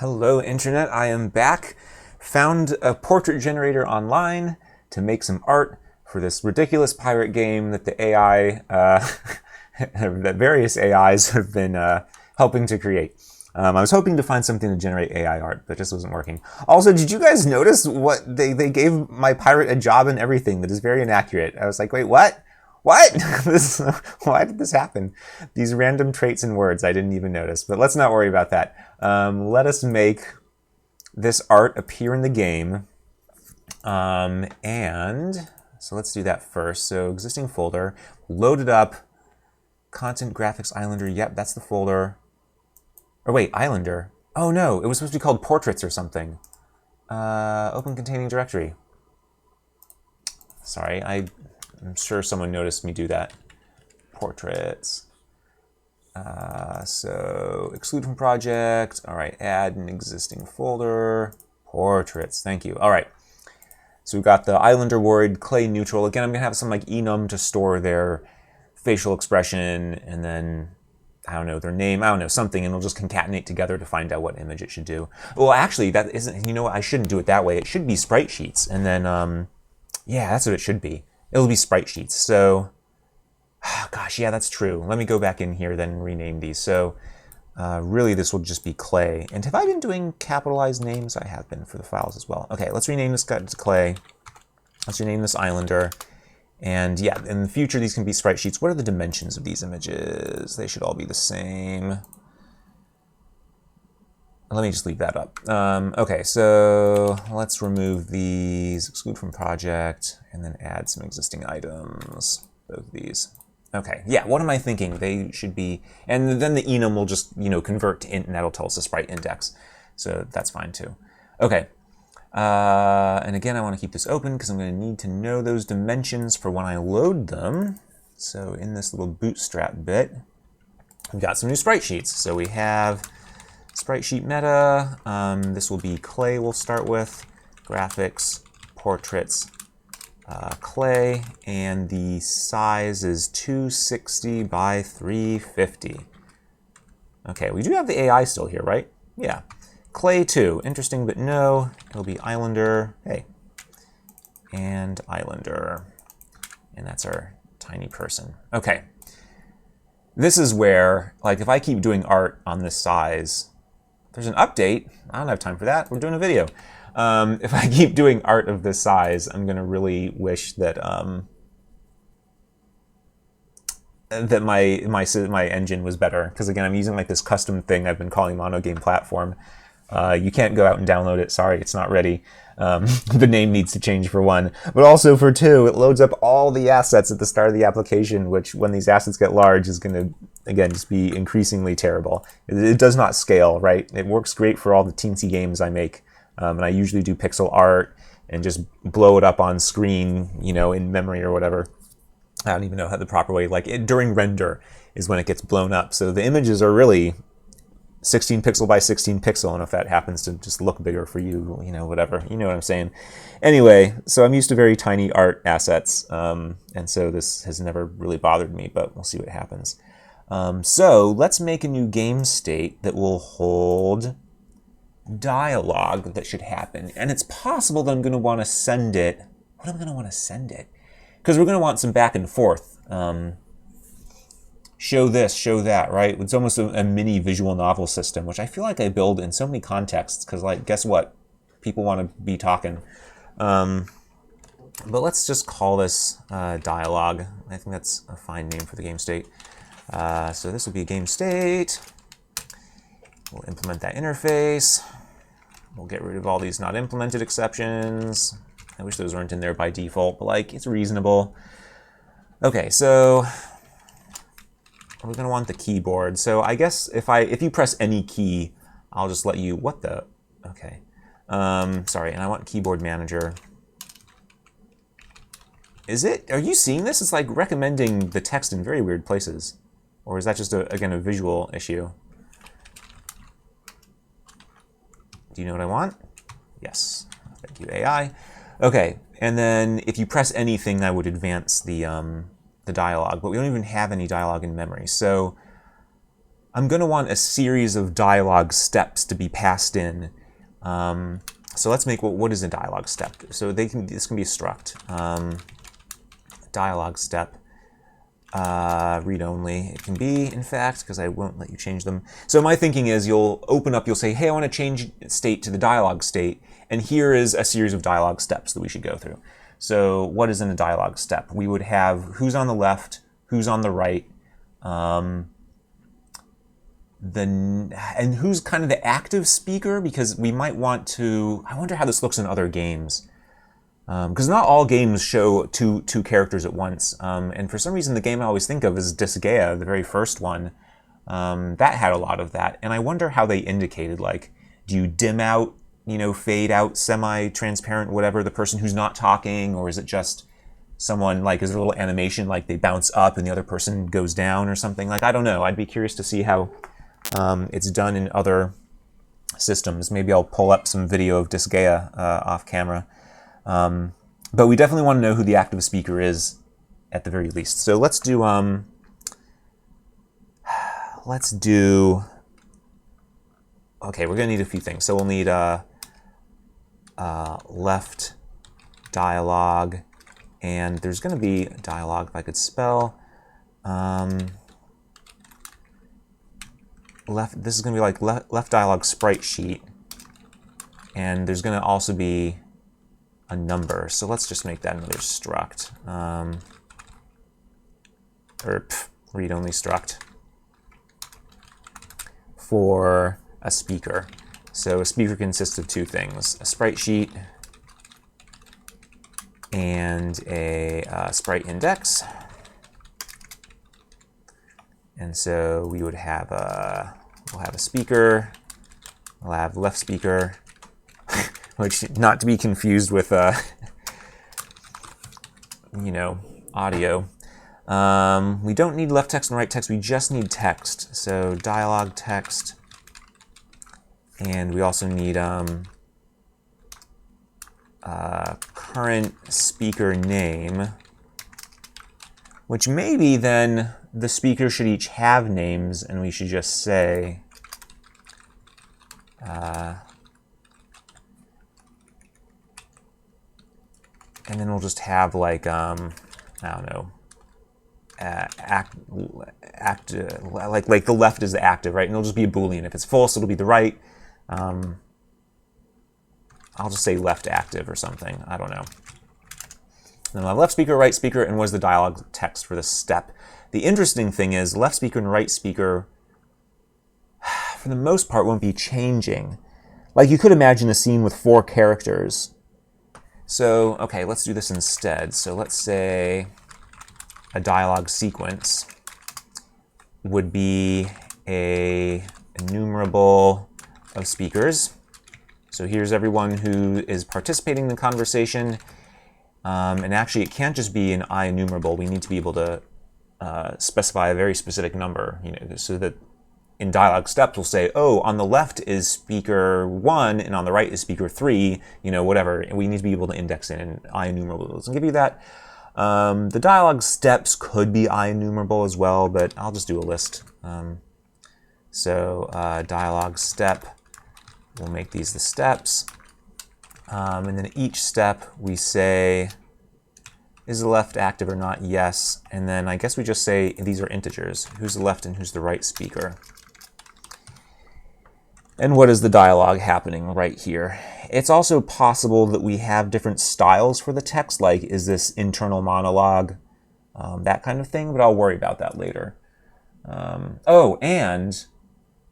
Hello, Internet. I am back. Found a portrait generator online to make some art for this ridiculous pirate game that the AI, that various AIs have been helping to create. I was hoping to find something to generate AI art, but it just wasn't working. Also, did you guys notice what they gave my pirate a job and everything that is very inaccurate? I was like, wait, what? What? Why did this happen? These random traits and words I didn't even notice, but let's not worry about that. Let us make this art appear in the game. And so let's do that first. So existing folder, load it up. Content graphics Islander. Yep, that's the folder. Or wait, Islander. Oh no, it was supposed to be called portraits or something. Open containing directory. Sorry, I'm sure someone noticed me do that. Portraits. So exclude from project. All right, add an existing folder. Portraits, thank you. All right, so we've got the Islander word, clay neutral. Again, I'm gonna have some like enum to store their facial expression and then, I don't know, their name, I don't know, something, and it'll just concatenate together to find out what image it should do. Well, actually, that isn't, you know what, I shouldn't do it that way. It should be sprite sheets, and then, yeah, that's what it should be. It'll be sprite sheets. So, gosh, yeah, that's true. Let me go back in here then and rename these. So, really, this will just be clay. And have I been doing capitalized names? I have been for the files as well. Okay, let's rename this guy to clay. Let's rename this Islander. And yeah, in the future, these can be sprite sheets. What are the dimensions of these images? They should all be the same. Let me just leave that up. Okay, so let's remove these, exclude from project, and then add some existing items, both of these. Okay, yeah, what am I thinking? They should be, and then the enum will just, you know, convert to int, and that'll tell us the sprite index. So that's fine too. Okay, and again, I want to keep this open because I'm going to need to know those dimensions for when I load them. So in this little bootstrap bit, we've got some new sprite sheets. So we have sprite sheet meta. This will be clay we'll start with, graphics, portraits, clay, and the size is 260 by 350. Okay, we do have the AI still here, right? Yeah. Clay 2, interesting, but no. It'll be Islander, hey, and Islander. And that's our tiny person. Okay. This is where, like, if I keep doing art on this size, there's an update. I don't have time for that. We're doing a video. If I keep doing art of this size, I'm going to really wish that that my engine was better. Because again, I'm using like this custom thing I've been calling Monogame Platform. You can't go out and download it. Sorry, it's not ready. The name needs to change for one. But also for two, it loads up all the assets at the start of the application, which when these assets get large is going to, again, just be increasingly terrible. It does not scale, right? It works great for all the teensy games I make. And I usually do pixel art and just blow it up on screen, you know, in memory or whatever. I don't even know how the proper way, like during render is when it gets blown up. So the images are really 16 pixel by 16 pixel, and if that happens to just look bigger for you, you know, whatever, you know what I'm saying. Anyway, so I'm used to very tiny art assets, and so this has never really bothered me, but we'll see what happens. So let's make a new game state that will hold dialogue that should happen, and it's possible that I'm going to want to send it. What am I going to want to send it? Because we're going to want some back and forth. Show this, show that, right? It's almost a mini visual novel system, which I feel like I build in so many contexts, because, like, guess what? People want to be talking. But let's just call this dialogue. I think that's a fine name for the game state. So this will be a game state. We'll implement that interface. We'll get rid of all these not implemented exceptions. I wish those weren't in there by default, but like, it's reasonable. Okay, so we're gonna want the keyboard. So I guess if you press any key, I'll just let you, what the, okay. Sorry, and I want keyboard manager. Is it, are you seeing this? It's like recommending the text in very weird places. Or is that just, again, a visual issue? Do you know what I want? Yes. Thank you, AI. Okay, and then if you press anything, I would advance the dialogue, but we don't even have any dialogue in memory. So I'm going to want a series of dialogue steps to be passed in. So let's make, what is a dialogue step? So this can be a struct. Dialogue step, read only. It can be, in fact, because I won't let you change them. So my thinking is you'll open up, you'll say, hey, I want to change state to the dialogue state. And here is a series of dialogue steps that we should go through. So what is in a dialogue step? We would have who's on the left, who's on the right, and who's kind of the active speaker, because we might want to, I wonder how this looks in other games. Because not all games show two characters at once. And for some reason, the game I always think of is Disgaea, the very first one. That had a lot of that. And I wonder how they indicated, like, do you dim out, fade out, semi-transparent, whatever, the person who's not talking, or is it just someone, like, is there a little animation, like they bounce up and the other person goes down or something? Like, I don't know. I'd be curious to see how it's done in other systems. Maybe I'll pull up some video of Disgaea off camera. But we definitely want to know who the active speaker is at the very least. So let's do okay, we're going to need a few things. So we'll need left dialogue, and there's going to be a dialogue, if I could spell. This is going to be like left dialogue sprite sheet, and there's going to also be a number. So let's just make that another struct, read-only struct for a speaker. So a speaker consists of two things: a sprite sheet and a sprite index. And so we would have we'll have a speaker, we'll have left speaker, which not to be confused with audio. We don't need left text and right text, we just need text. So dialogue text, and we also need current speaker name, which maybe then the speakers should each have names, and we should just say and then we'll just have like I don't know, like the left is the active, right? And it'll just be a Boolean. If it's false, it'll be the right. I'll just say left active or something. I don't know. Then we'll have left speaker, right speaker, and what is the dialogue text for this step? The interesting thing is left speaker and right speaker, for the most part, won't be changing. Like you could imagine a scene with 4 characters. So, okay, let's do this instead. So let's say a dialogue sequence would be a enumerable of speakers. So here's everyone who is participating in the conversation. And actually, it can't just be an I enumerable. We need to be able to specify a very specific number, so that in dialogue steps we'll say, oh, on the left is speaker 1 and on the right is speaker 3, whatever. And we need to be able to index in an I enumerable. Doesn't give you that. The dialogue steps could be I enumerable as well, but I'll just do a list. So dialogue step, we'll make these the steps. And then each step we say, is the left active or not? Yes. And then I guess we just say these are integers. Who's the left and who's the right speaker? And what is the dialogue happening right here? It's also possible that we have different styles for the text, like is this internal monologue, that kind of thing, but I'll worry about that later. Oh, and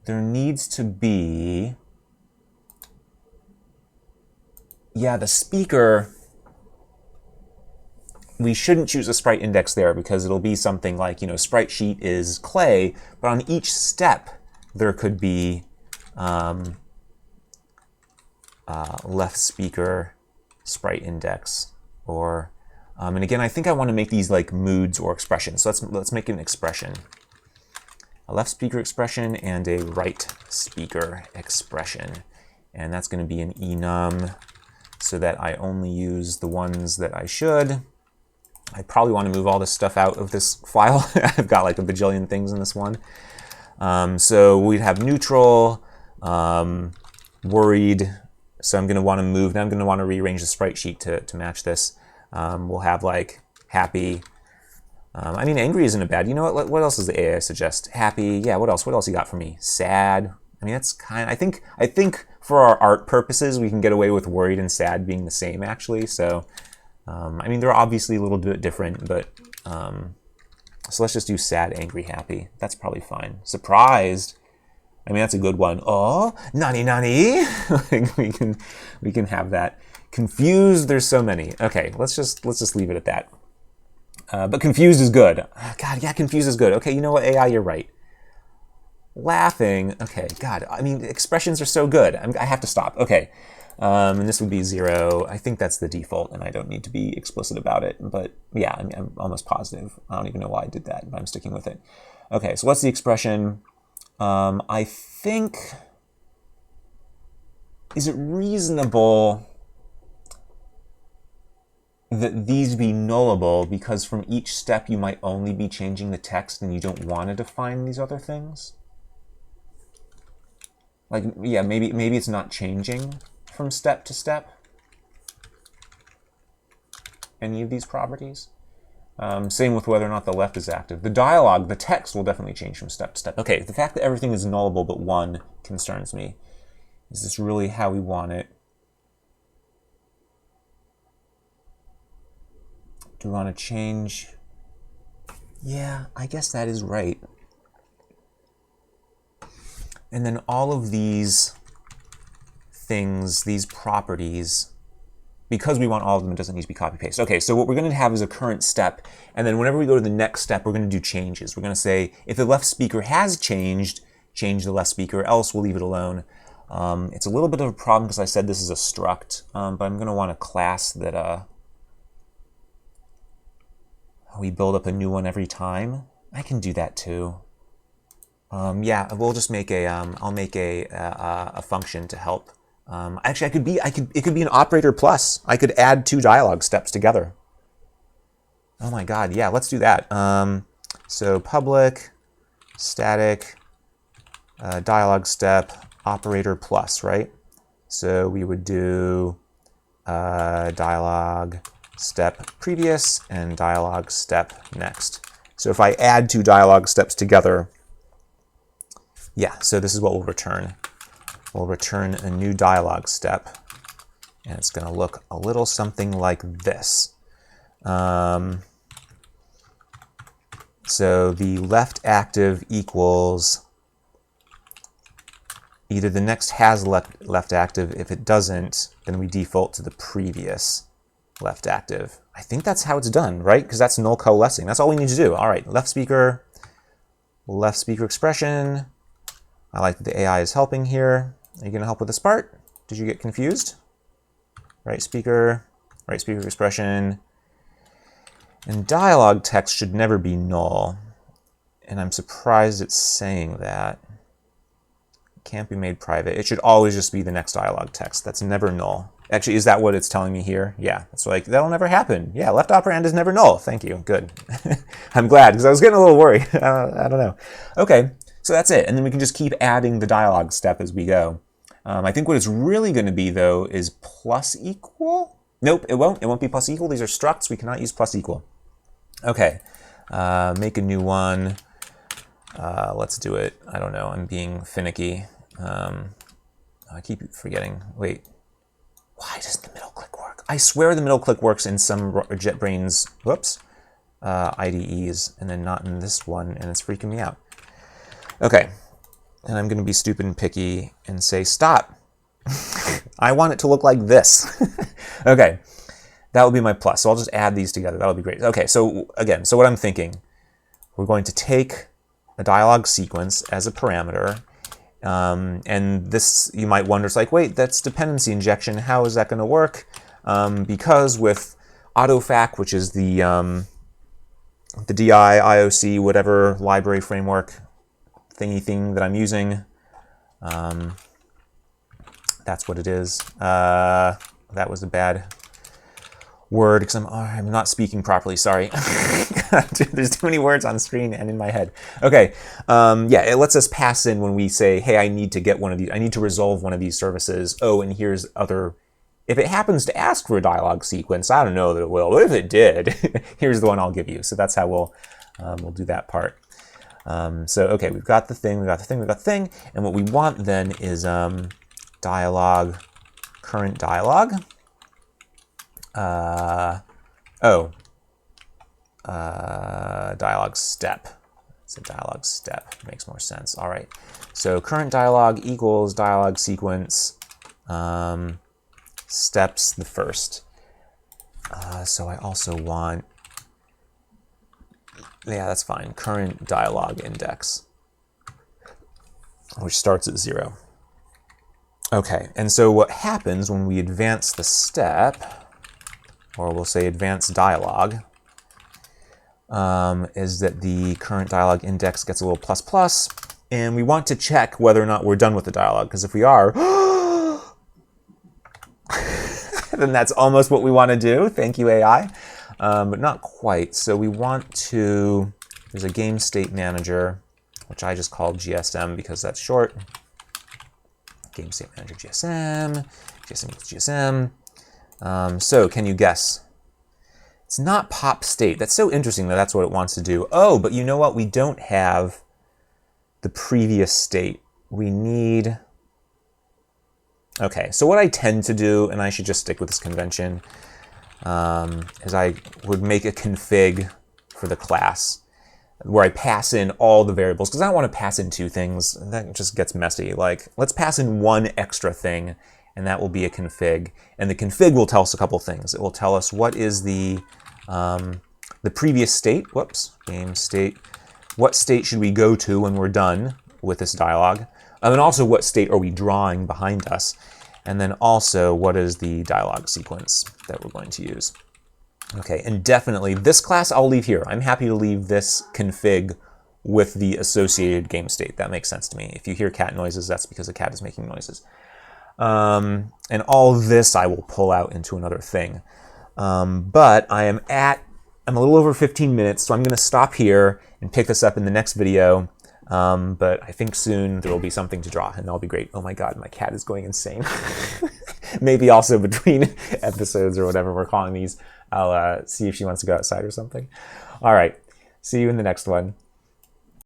there needs to be, the speaker, we shouldn't choose a sprite index there because it'll be something like, sprite sheet is clay, but on each step there could be left speaker sprite index, or and again, I think I want to make these like moods or expressions. So let's make an expression, a left speaker expression and a right speaker expression, and that's going to be an enum, so that I only use the ones that I should. I probably want to move all this stuff out of this file. I've got like a bajillion things in this one. So we'd have neutral, worried. So I'm going to want to move. Now I'm going to want to rearrange the sprite sheet to match this. We'll have like happy. I mean, angry isn't a bad. You know what else does the AI suggest? Happy. Yeah. What else? What else you got for me? Sad. I mean, that's kind of. I think for our art purposes, we can get away with worried and sad being the same, actually. So, I mean, they're obviously a little bit different, but so let's just do sad, angry, happy. That's probably fine. Surprised. I mean, that's a good one. Oh, nani nani. we can have that. Confused. There's so many. Okay, let's just leave it at that. But confused is good. God, yeah, confused is good. Okay, you know what, AI, you're right. Laughing. Okay, God, I mean, expressions are so good. I have to stop. Okay, and this would be 0. I think that's the default, and I don't need to be explicit about it. But yeah, I mean, I'm almost positive. I don't even know why I did that, but I'm sticking with it. Okay, so what's the expression? I think, is it reasonable that these be nullable because from each step you might only be changing the text and you don't want to define these other things? Like, yeah, maybe it's not changing from step to step, any of these properties. Same with whether or not the left is active. The dialogue, the text will definitely change from step to step. Okay, the fact that everything is nullable but 1 concerns me. Is this really how we want it? Do we want to change? Yeah, I guess that is right. And then all of these things, these properties, because we want all of them, it doesn't need to be copy-paste. Okay, so what we're going to have is a current step, and then whenever we go to the next step, we're going to do changes. We're going to say, if the left speaker has changed, change the left speaker, else we'll leave it alone. It's a little bit of a problem because I said this is a struct, but I'm going to want a class that we build up a new one every time. I can do that too. Yeah, we'll just make a. I'll make a function to help. Actually, it could be an operator plus. I could add 2 dialog steps together. Oh my God, yeah, let's do that. So public static dialog step operator plus, right? So we would do dialog step previous and dialog step next. So if I add 2 dialog steps together, yeah, so this is what we'll return. We'll return a new dialog step, and it's going to look a little something like this. So the left active equals either the next has left active. If it doesn't, then we default to the previous left active. I think that's how it's done, right? Because that's null coalescing. That's all we need to do. All right, left speaker expression. I like that the AI is helping here. Are you going to help with this part? Did you get confused? Right speaker expression. And dialog text should never be null. And I'm surprised it's saying that. It can't be made private. It should always just be the next dialog text. That's never null. Actually, is that what it's telling me here? Yeah, it's like, that'll never happen. Yeah, left operand is never null. Thank you. Good. I'm glad, because I was getting a little worried. I don't know. Okay, so that's it. And then we can just keep adding the dialog step as we go. I think what it's really going to be, though, is plus equal. Nope, it won't. It won't be plus equal. These are structs. We cannot use plus equal. Okay, make a new one. Let's do it. I don't know. I'm being finicky. I keep forgetting. Wait. Why doesn't the middle click work? I swear the middle click works in some JetBrains, IDEs, and then not in this one, and it's freaking me out. Okay, and I'm going to be stupid and picky and say stop. I want it to look like this. Okay, that will be my plus. So I'll just add these together. That'll be great. Okay, so again, so what I'm thinking, we're going to take a dialog sequence as a parameter. And this, you might wonder, it's like, wait, that's dependency injection. How is that going to work? Because with AutoFac, which is the DI, IOC, whatever library framework thingy thing that I'm using, that's what it is. That was a bad word because I'm not speaking properly. Sorry. There's too many words on the screen and in my head. Okay, yeah, it lets us pass in when we say, hey, I need to get one of these, I need to resolve one of these services. Oh, and here's other, if it happens to ask for a dialog sequence, I don't know that it will, but if it did, here's the one I'll give you. So that's how we'll do that part. So, okay, we've got the thing, we've got the thing, we've got the thing, and what we want then is dialog, current dialog. Dialog step. It's a dialog step. Makes more sense. All right. So current dialog equals dialog sequence steps the first. So I also want, yeah, that's fine. Current dialog index, which starts at 0. Okay. And so what happens when we advance the step, or we'll say advanced dialog, is that the current dialog index gets a little plus plus, and we want to check whether or not we're done with the dialog, because if we are, then that's almost what we want to do. Thank you, AI. But not quite. So we want to, there's a game state manager, which I just called GSM because that's short. Game state manager GSM, GSM equals GSM. So can you guess? It's not pop state. That's so interesting that that's what it wants to do. Oh, but you know what? We don't have the previous state. We need, okay, so what I tend to do, and I should just stick with this convention, is I would make a config for the class where I pass in all the variables, because I don't want to pass in 2 things. That just gets messy. Like, let's pass in 1 extra thing, and that will be a config. And the config will tell us a couple things. It will tell us what is the previous state, whoops, game state, what state should we go to when we're done with this dialog, and also what state are we drawing behind us, and then also what is the dialog sequence that we're going to use. Okay, and definitely this class I'll leave here. I'm happy to leave this config with the associated game state. That makes sense to me. If you hear cat noises, that's because the cat is making noises. And all this I will pull out into another thing. But I'm a little over 15 minutes, so I'm going to stop here and pick this up in the next video. But I think soon there will be something to draw, and that'll be great. Oh my god, my cat is going insane. Maybe also between episodes or whatever we're calling these, I'll see if she wants to go outside or something. All right, see you in the next one.